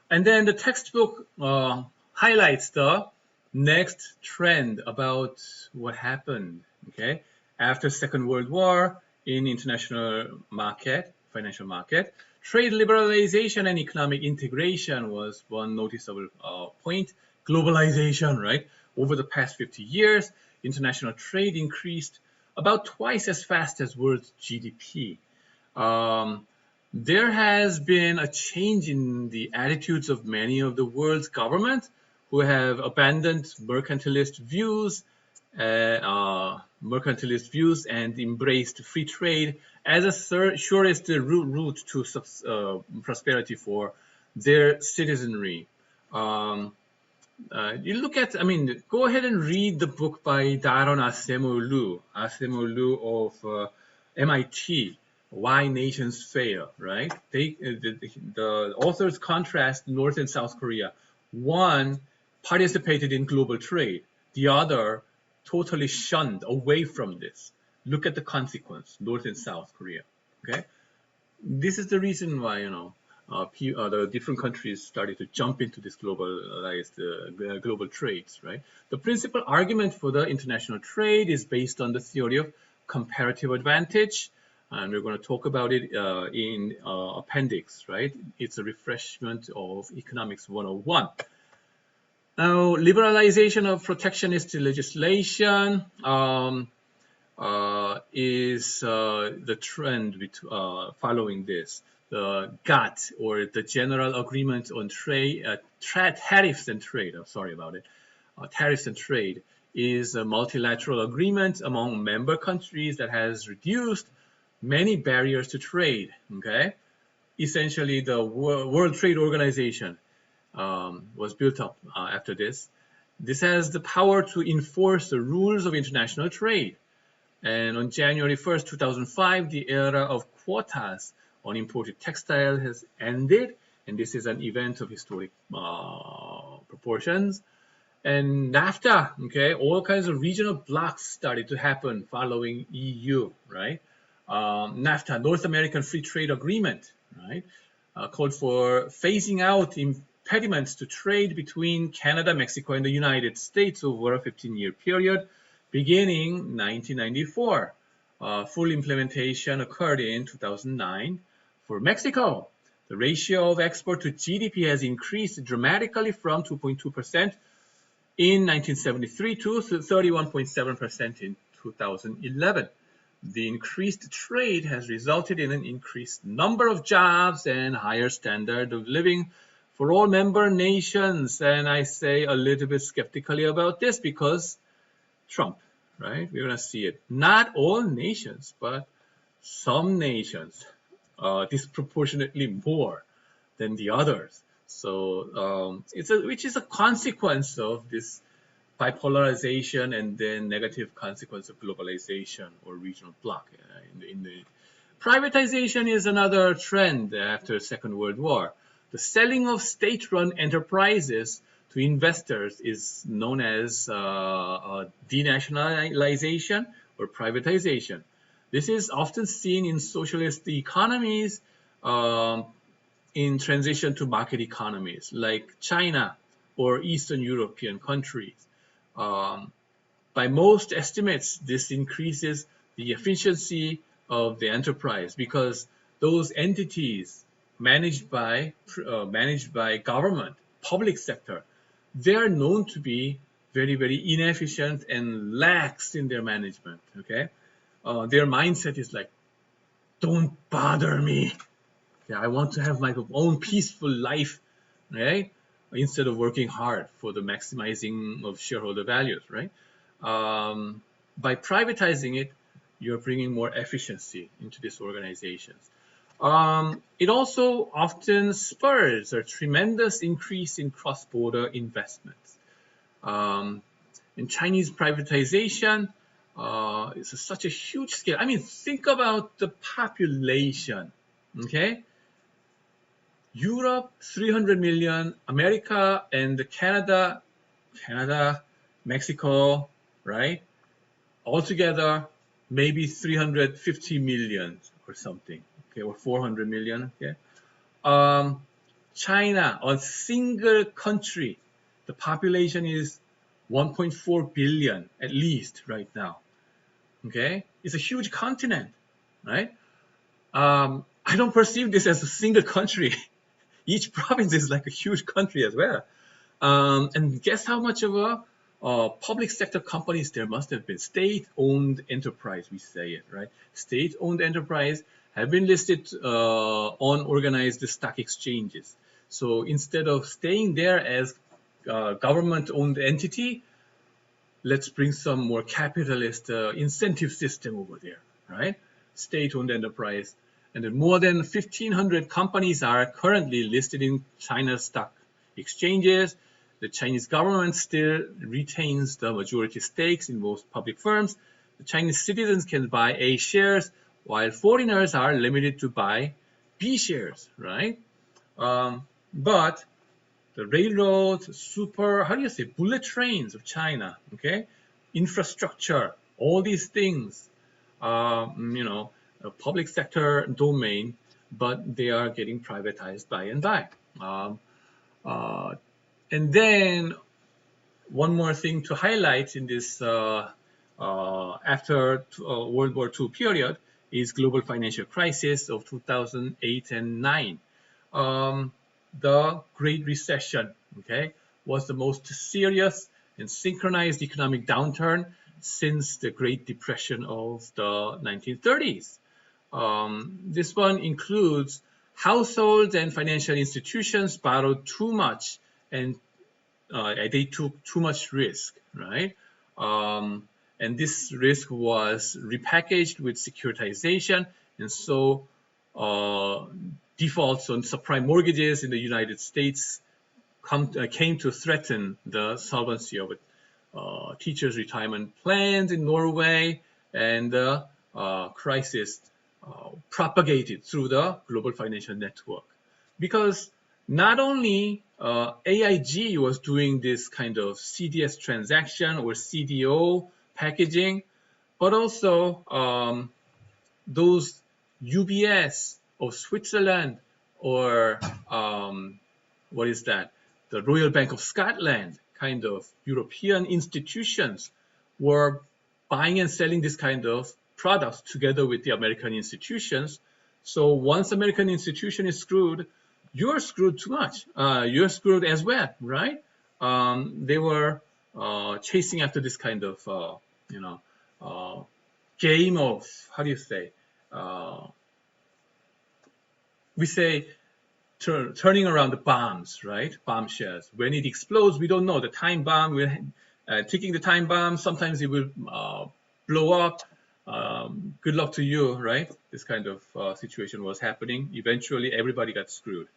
And then the textbook highlights the next trend about what happened, okay, after Second World War in international market, financial market. Trade liberalization and economic integration was one noticeable point. Globalization, right? Over the past 50 years, international trade increased about twice as fast as world GDP. There has been a change in the attitudes of many of the world's governments who have abandoned mercantilist views and embraced free trade as a surest route to prosperity for their citizenry. You look at, I mean, go ahead and read the book by Daron Acemoglu of MIT, Why Nations Fail, right? The authors contrast North and South Korea. One participated in global trade, the other totally shunned away from this. Look at the consequence, North and South Korea, okay? This is the reason why, the different countries started to jump into this globalized global trades, right? The principal argument for the international trade is based on the theory of comparative advantage, and we're going to talk about it in appendix, right? It's a refreshment of Economics 101. Now, liberalization of protectionist legislation is the trend following this. The GATT, or the General Agreement on Trade, Tariffs and Trade, I'm sorry about it, Tariffs and Trade is a multilateral agreement among member countries that has reduced many barriers to trade, okay? Essentially, the World Trade Organization was built up after this. This has the power to enforce the rules of international trade. And on January 1st, 2005, the era of quotas on imported textile has ended, and this is an event of historic proportions. And NAFTA, okay, all kinds of regional blocks started to happen following EU, right? NAFTA, North American Free Trade Agreement, right, called for phasing out impediments to trade between Canada, Mexico, and the United States over a 15-year period, beginning 1994. Full implementation occurred in 2009. For Mexico, the ratio of export to GDP has increased dramatically from 2.2% in 1973 to 31.7% in 2011. The increased trade has resulted in an increased number of jobs and higher standard of living for all member nations. And I say a little bit skeptically about this because Trump, right? We're going to see it. Not all nations, but some nations, disproportionately more than the others. So which is a consequence of this bipolarization and then negative consequence of globalization or regional bloc. Privatization is another trend after Second World War. The selling of state-run enterprises to investors is known as denationalization or privatization. This is often seen in socialist economies in transition to market economies like China or Eastern European countries. By most estimates, this increases the efficiency of the enterprise because those entities managed by government, public sector, they are known to be very, very inefficient and lax in their management. Okay, their mindset is like, don't bother me. Yeah, I want to have my own peaceful life, right? Instead of working hard for the maximizing of shareholder values, right? By privatizing it, you're bringing more efficiency into these organizations. It also often spurs a tremendous increase in cross-border investments. In Chinese privatization, it's such a huge scale. I mean, think about the population, okay? Europe, 300 million, America and Canada, Mexico, right? Altogether, maybe 350 million or something, okay, or 400 million, okay? China, a single country, the population is 1.4 billion at least right now. Okay, it's a huge continent, right? I don't perceive this as a single country. Each province is like a huge country as well. And guess how much of a public sector companies there must have been? State-owned enterprise, we say it, right? State-owned enterprise have been listed on organized stock exchanges. So instead of staying there as government-owned entity, let's bring some more capitalist incentive system over there, right? State-owned enterprise. And then more than 1,500 companies are currently listed in China's stock exchanges. The Chinese government still retains the majority stakes in most public firms. The Chinese citizens can buy A shares, while foreigners are limited to buy B shares, right? But the railroads, how do you say, bullet trains of China, okay? Infrastructure, all these things, a public sector domain, but they are getting privatized by and by. And then one more thing to highlight in this after World War II period is global financial crisis of 2008 and 9. The Great Recession, okay, was the most serious and synchronized economic downturn since the Great Depression of the 1930s. This one includes households and financial institutions borrowed too much and they took too much risk, right? And this risk was repackaged with securitization, and so defaults on subprime mortgages in the United States came to threaten the solvency of teachers' retirement plans in Norway, and the crisis propagated through the global financial network. Because not only AIG was doing this kind of CDS transaction or CDO packaging, but also those UBS of Switzerland or what is that? The Royal Bank of Scotland kind of European institutions were buying and selling this kind of products together with the American institutions. So once American institution is screwed, you're screwed too much. You're screwed as well, right? They were chasing after this kind of, game of, how do you say? We say turning around the bombs, right? Bombshells. When it explodes, we don't know. The time bomb, we're ticking the time bomb. Sometimes it will blow up. Good luck to you, right? This kind of situation was happening. Eventually, everybody got screwed.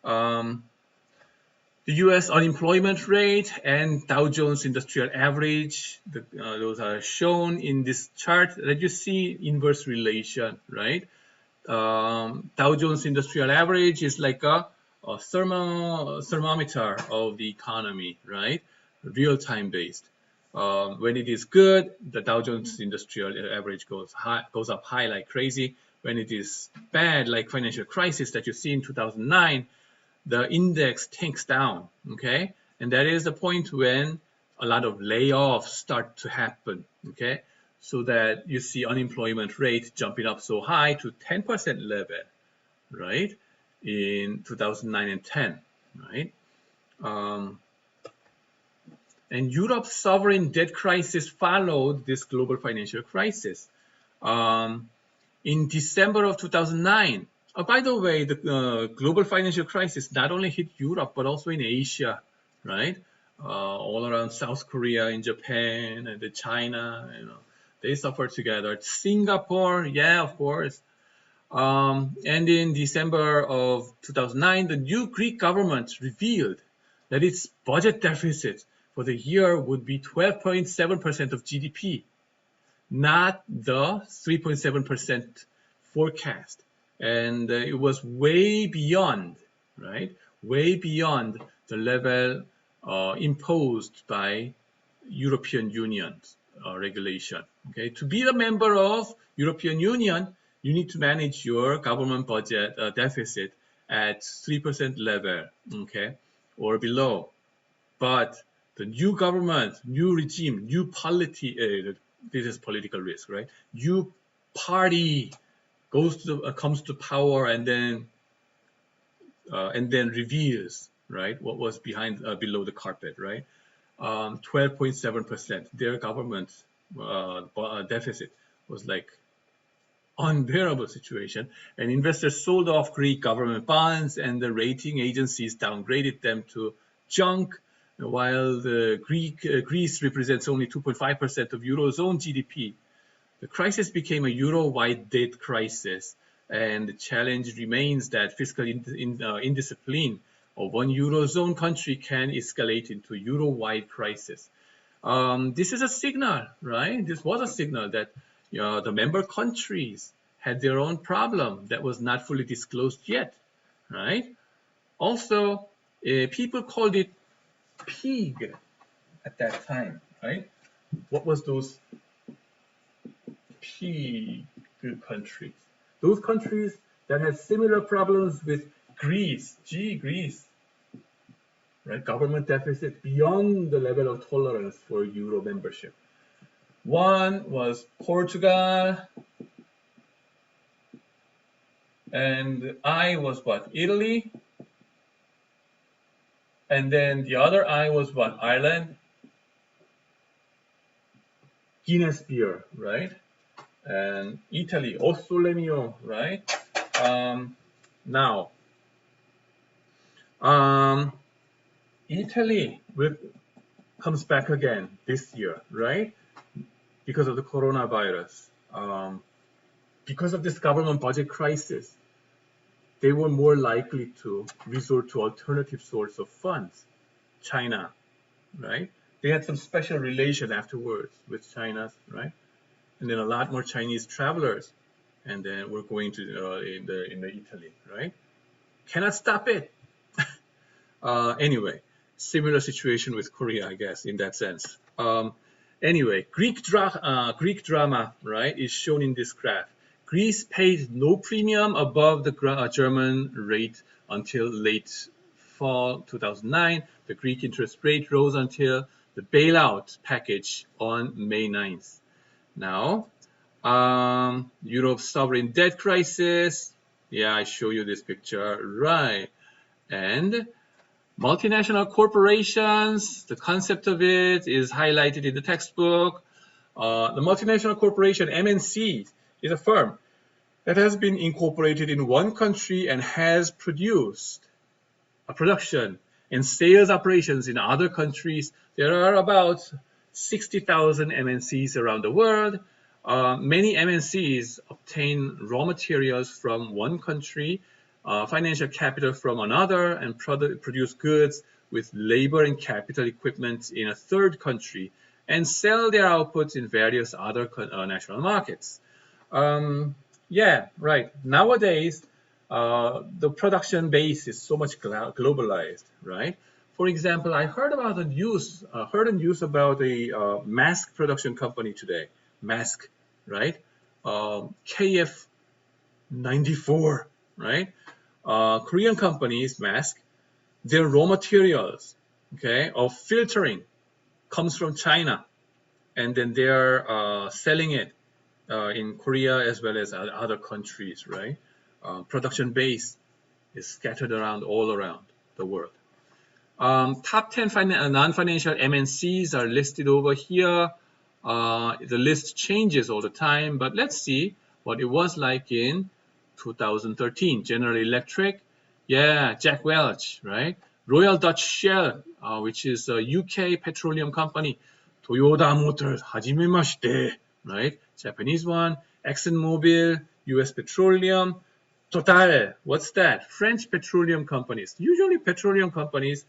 The U.S. unemployment rate and Dow Jones Industrial Average, those are shown in this chart that you see inverse relation, right? Dow Jones Industrial Average is like a thermometer of the economy, right? Real-time based. When it is good, the Dow Jones Industrial Average goes up high like crazy. When it is bad, like financial crisis that you see in 2009, the index tanks down, okay? And that is the point when a lot of layoffs start to happen, okay? So that you see unemployment rate jumping up so high to 10% level, right? In 2009 and 10, right? And Europe's sovereign debt crisis followed this global financial crisis. In December of 2009, by the way, the global financial crisis not only hit Europe, but also in Asia, right? All around South Korea, in Japan, and China, they suffered together. Singapore, yeah, of course. And in December of 2009, the new Greek government revealed that its budget deficit for the year would be 12.7% of GDP, not the 3.7% forecast. And it was way beyond, right? Way beyond the level imposed by European Union's regulation. Okay, to be a member of European Union, you need to manage your government budget deficit at 3% level, okay, or below. But the new government, new regime, new polity, this is political risk, right? New party comes to power and then reveals, right, what was below the carpet, right? 12.7%. Their government deficit was like unbearable situation, and investors sold off Greek government bonds, and the rating agencies downgraded them to junk. While Greece represents only 2.5% of Eurozone GDP, the crisis became a Euro-wide debt crisis, and the challenge remains that fiscal indiscipline of one Eurozone country can escalate into Euro-wide crisis. This is a signal, right? This was a signal that the member countries had their own problem that was not fully disclosed yet, right? Also, people called it pig at that time, right? What was those pig countries? Those countries that had similar problems with Greece, Greece, right? Government deficit beyond the level of tolerance for Euro membership. One was Portugal, and I was what? Italy. And then the other I was what? Ireland. Guinness beer, right? And Italy, O Sole Mio, right? Now, Italy comes back again this year, right? Because of the coronavirus. Because of this government budget crisis, they were more likely to resort to alternative source of funds. China, right? They had some special relation afterwards with China, right? And then a lot more Chinese travelers, and then we're going to in the Italy, right? Cannot stop it. Anyway, similar situation with Korea, I guess, in that sense. Anyway, Greek drama, right, is shown in this graph. Greece paid no premium above the German rate until late fall 2009. The Greek interest rate rose until the bailout package on May 9th. Now, Europe's sovereign debt crisis. Yeah, I show you this picture, right? And multinational corporations, the concept of it is highlighted in the textbook. The multinational corporation, MNC, is a firm that has been incorporated in one country and has produced a production and sales operations in other countries. There are about 60,000 MNCs around the world. Many MNCs obtain raw materials from one country, financial capital from another, and produce goods with labor and capital equipment in a third country, and sell their outputs in various other national markets. Yeah, right. Nowadays, the production base is so much globalized, right? For example, I heard about the news, about a mask production company today, mask, right? KF94, right? Korean companies, mask, their raw materials, okay, of filtering comes from China, and then they're selling it in Korea as well as other countries, right? Production base is scattered around all around the world. Top 10 non-financial MNCs are listed over here. The list changes all the time, but let's see what it was like in 2013. General Electric, yeah, Jack Welch, right? Royal Dutch Shell, which is a UK petroleum company. Toyota Motors, hajimemashite, right? Japanese one. ExxonMobil, US Petroleum. Total, what's that? French petroleum companies. Usually petroleum companies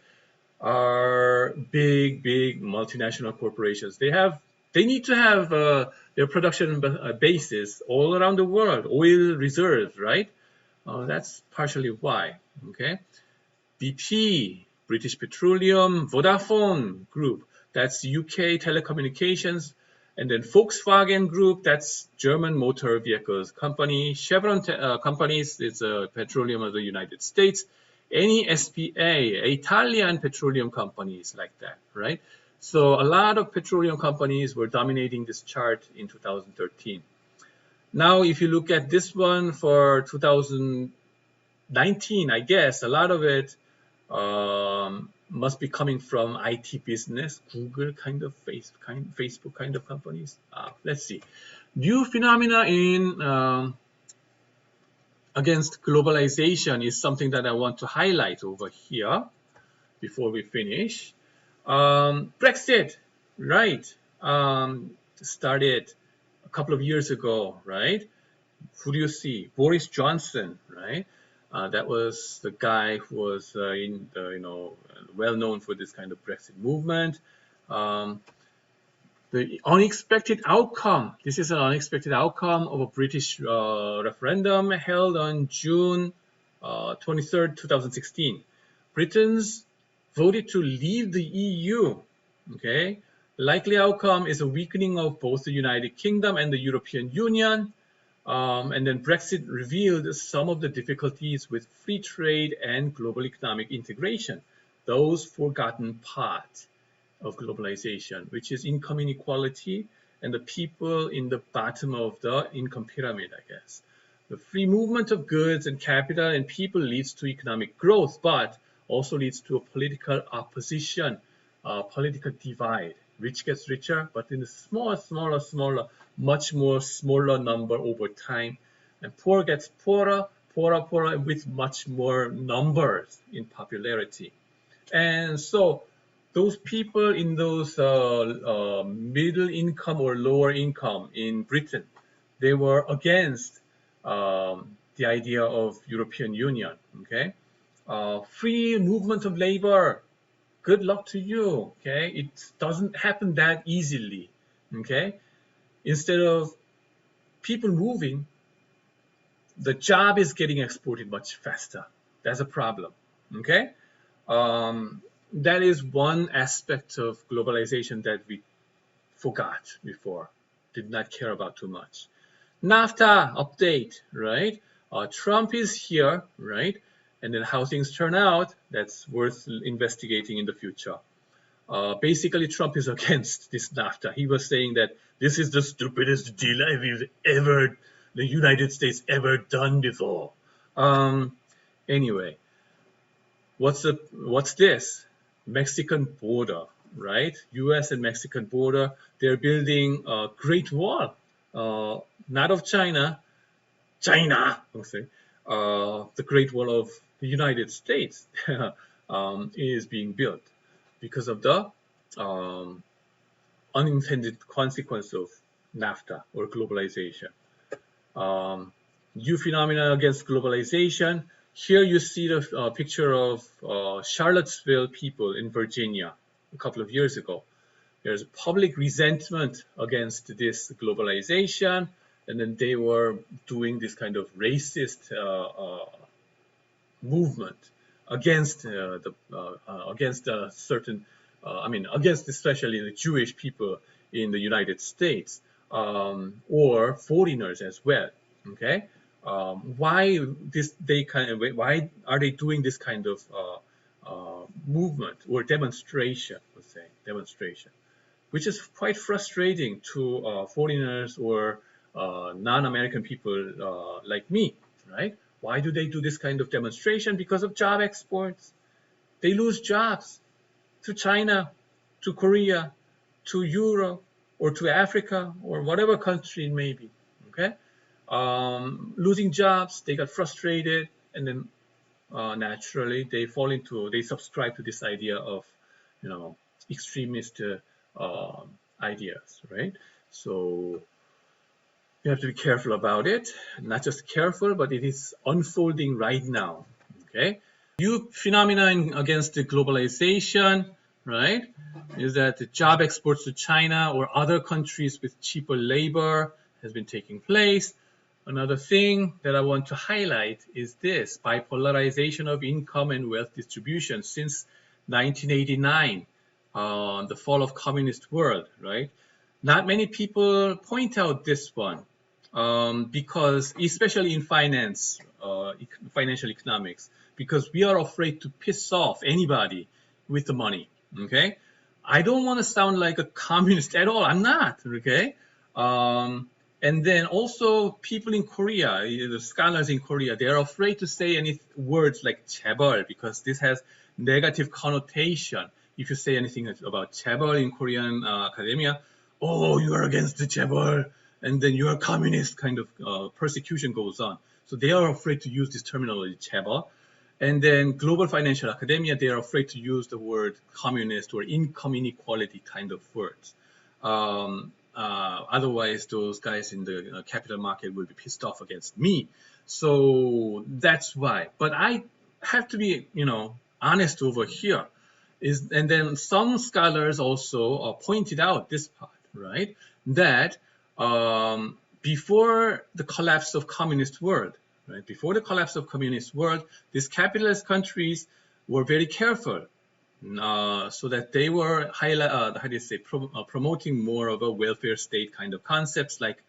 are big multinational corporations. They need to have their production bases all around the world, oil reserves, right? That's partially why, okay? BP, British Petroleum, Vodafone Group, that's UK telecommunications, And then Volkswagen Group, that's German motor vehicles company. Chevron companies, it's petroleum of the United States. Any SPA, Italian petroleum companies like that, right? So a lot of petroleum companies were dominating this chart in 2013. Now, if you look at this one for 2019, I guess a lot of it must be coming from IT business, Google kind of, Facebook kind of companies. Let's see. New phenomena in against globalization is something that I want to highlight over here before we finish. Brexit, right? Started a couple of years ago, right? Who do you see? Boris Johnson, right? That was the guy who was well known for this kind of Brexit movement. The unexpected outcome. This is an unexpected outcome of a British referendum held on June 23rd, 2016. Britons voted to leave the EU. Okay, likely outcome is a weakening of both the United Kingdom and the European Union. And then Brexit revealed some of the difficulties with free trade and global economic integration, those forgotten part of globalization, which is income inequality and the people in the bottom of the income pyramid, I guess. The free movement of goods and capital and people leads to economic growth, but also leads to a political opposition, political divide. Rich gets richer, but in a smaller, much more smaller number over time. And poor gets poorer, with much more numbers in popularity. And so those people in those middle income or lower income in Britain, they were against the idea of European Union. Okay, free movement of labor. Good luck to you. Okay, it doesn't happen that easily. Okay, instead of people moving, the job is getting exported much faster. That's a problem. Okay. That is one aspect of globalization that we forgot before, did not care about too much. NAFTA update, right? Trump is here, right? And then how things turn out, that's worth investigating in the future. Basically, Trump is against this NAFTA. He was saying that this is the stupidest deal the United States ever done before. Anyway, what's this? Mexican border, right? U.S. and Mexican border. They're building a Great Wall, not of China, okay. The Great Wall of the United States is being built because of the unintended consequence of NAFTA or globalization. New phenomena against globalization. Here you see the picture of Charlottesville people in Virginia a couple of years ago. There's public resentment against this globalization, and then they were doing this kind of racist movement against against especially the Jewish people in the United States, or foreigners as well. Okay, why are they doing this kind of movement or demonstration? Let's say demonstration, which is quite frustrating to foreigners or non-American people like me, right? Why do they do this kind of demonstration? Because of job exports. They lose jobs to China, to Korea, to Europe, or to Africa, or whatever country it may be. Okay, losing jobs, they got frustrated, and then naturally they subscribe to this idea of, extremist ideas, right? So you have to be careful about it. Not just careful, but it is unfolding right now. Okay. New phenomenon against the globalization, right, is that the job exports to China or other countries with cheaper labor has been taking place. Another thing that I want to highlight is this bipolarization of income and wealth distribution since 1989, the fall of communist world, right? Not many people point out this one because, especially in finance, financial economics, because we are afraid to piss off anybody with the money. Okay, I don't want to sound like a communist at all. I'm not. Okay, and then also people in Korea, the scholars in Korea, they are afraid to say any words like chaebol because this has negative connotation. If you say anything about chaebol in Korean academia, oh, you are against the chaebol, and then you are communist, kind of persecution goes on. So they are afraid to use this terminology, chaebol. And then global financial academia, they are afraid to use the word communist or income inequality kind of words. Otherwise, those guys in the capital market will be pissed off against me. So that's why. But I have to be, honest over here. And then some scholars also pointed out this part, right? That before the collapse of communist world, right? Before the collapse of communist world, these capitalist countries were very careful so that they were promoting more of a welfare state kind of concepts like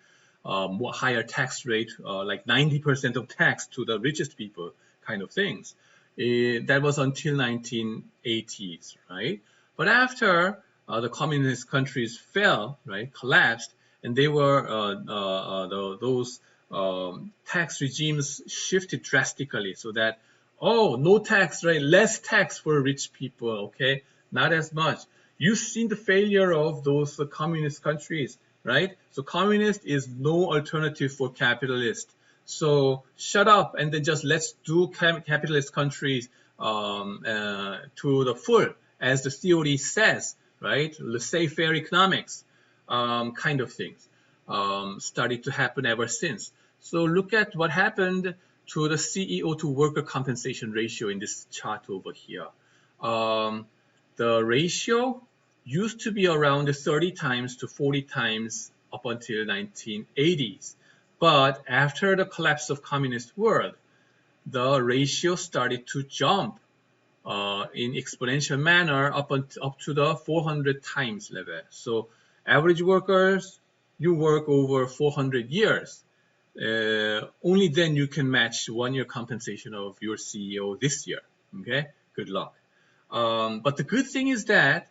more higher tax rate, like 90% of tax to the richest people kind of things. That was until 1980s, right? But after the communist countries fell, right, collapsed, and they were those tax regimes shifted drastically so that no tax, right? Less tax for rich people, okay? Not as much. You've seen the failure of those communist countries, right? So communist is no alternative for capitalist. So shut up and then just let's do capitalist countries to the full, as the theory says, right? Laissez-faire economics kind of things started to happen ever since. So look at what happened to the CEO to worker compensation ratio in this chart over here. The ratio used to be around 30 times to 40 times up until 1980s. But after the collapse of communist world, the ratio started to jump in exponential manner up to the 400 times level. So average workers, you work over 400 years. Only then you can match 1 year compensation of your CEO this year. Okay, good luck. But the good thing is that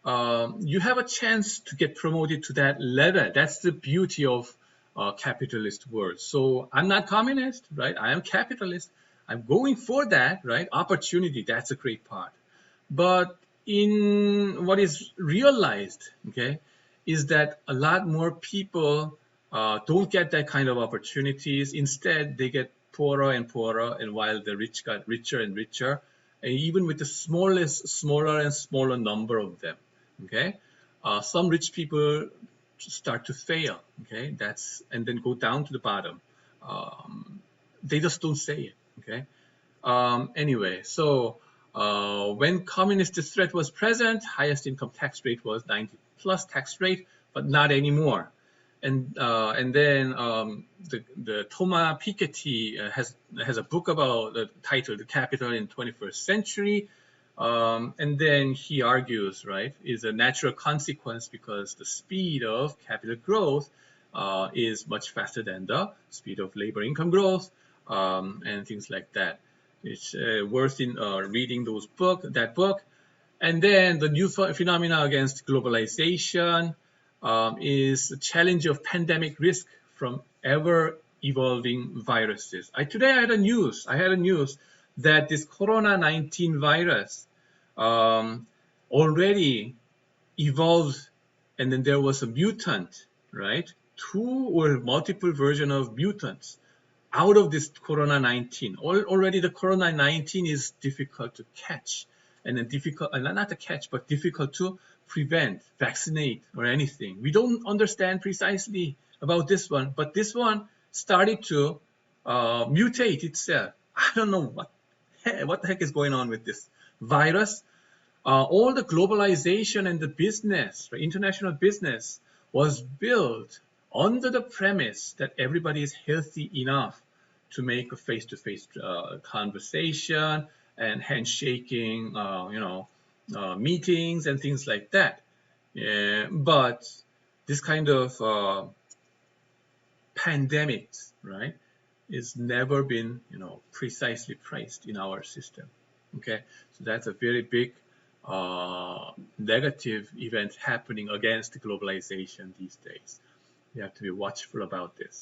you have a chance to get promoted to that level. That's the beauty of capitalist world. So I'm not communist, right? I am capitalist. I'm going for that, right? Opportunity, that's a great part. But in what is realized, okay, is that a lot more people don't get that kind of opportunities. Instead, they get poorer and poorer, and while the rich got richer and richer, and even with the smaller and smaller number of them, okay, some rich people start to fail, okay, and then go down to the bottom. They just don't say it, okay. Anyway, so when communist threat was present, highest income tax rate was 90 plus tax rate, but not anymore. And then the Thomas Piketty has a book about the title "The Capital in 21st Century," and then he argues, right, is a natural consequence because the speed of capital growth is much faster than the speed of labor income growth and things like that. It's worth in reading that book. And then the new phenomena against globalization is the challenge of pandemic risk from ever evolving viruses. Today I had a news that this Corona-19 virus already evolved, and then there was a mutant, right? Two or multiple version of mutants out of this Corona-19. Already the Corona-19 is difficult to catch, and then not to catch, but difficult to prevent, vaccinate, or anything. We don't understand precisely about this one, but this one started to mutate itself. I don't know what the heck is going on with this virus. All the globalization and the business, right, international business, was built under the premise that everybody is healthy enough to make a face-to-face conversation and handshaking, meetings and things like that. Yeah, but this kind of pandemics, right, is never been, precisely priced in our system. Okay, so that's a very big negative event happening against globalization these days. We have to be watchful about this.